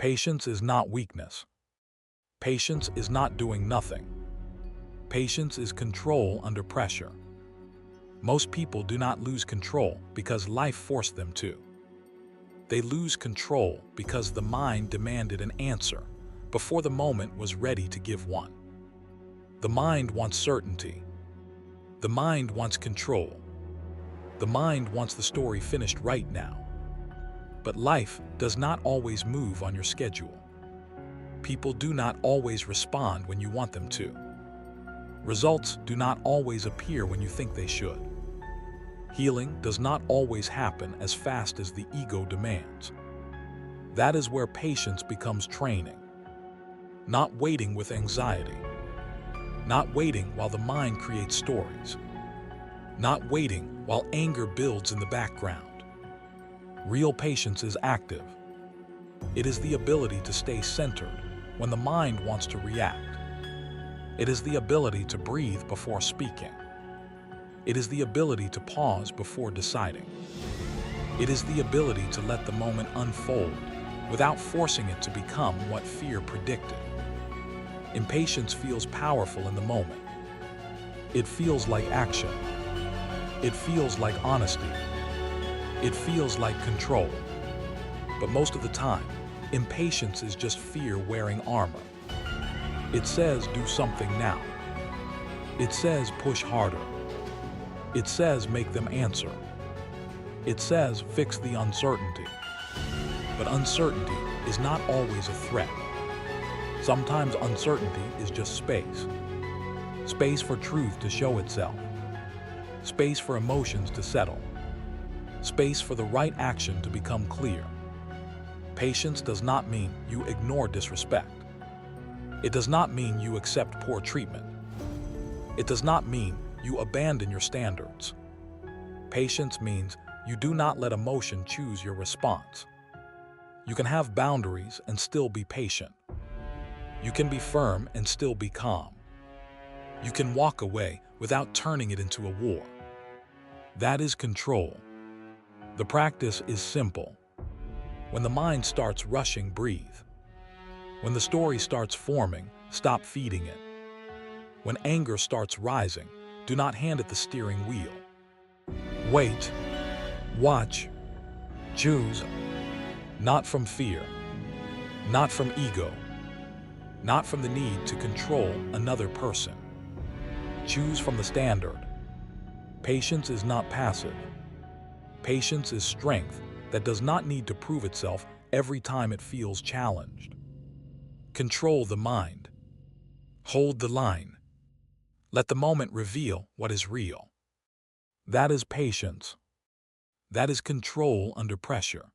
Patience is not weakness. Patience is not doing nothing. Patience is control under pressure. Most people do not lose control because life forced them to. They lose control because the mind demanded an answer before the moment was ready to give one. The mind wants certainty. The mind wants control. The mind wants the story finished right now. But life does not always move on your schedule. People do not always respond when you want them to. Results do not always appear when you think they should. Healing does not always happen as fast as the ego demands. That is where patience becomes training. Not waiting with anxiety. Not waiting while the mind creates stories. Not waiting while anger builds in the background. Real patience is active. It is the ability to stay centered when the mind wants to react. It is the ability to breathe before speaking. It is the ability to pause before deciding. It is the ability to let the moment unfold without forcing it to become what fear predicted. Impatience feels powerful in the moment. It feels like action. It feels like honesty. It feels like control. But most of the time, impatience is just fear wearing armor. It says do something now. It says push harder. It says make them answer. It says fix the uncertainty. But uncertainty is not always a threat. Sometimes uncertainty is just space. Space for truth to show itself. Space for emotions to settle. Space for the right action to become clear. Patience does not mean you ignore disrespect. It does not mean you accept poor treatment. It does not mean you abandon your standards. Patience means you do not let emotion choose your response. You can have boundaries and still be patient. You can be firm and still be calm. You can walk away without turning it into a war. That is control. The practice is simple. When the mind starts rushing, breathe. When the story starts forming, stop feeding it. When anger starts rising, do not hand it the steering wheel. Wait, watch, choose, not from fear, not from ego, not from the need to control another person. Choose from the standard. Patience is not passive. Patience is strength that does not need to prove itself every time it feels challenged. Control the mind. Hold the line. Let the moment reveal what is real. That is patience. That is control under pressure.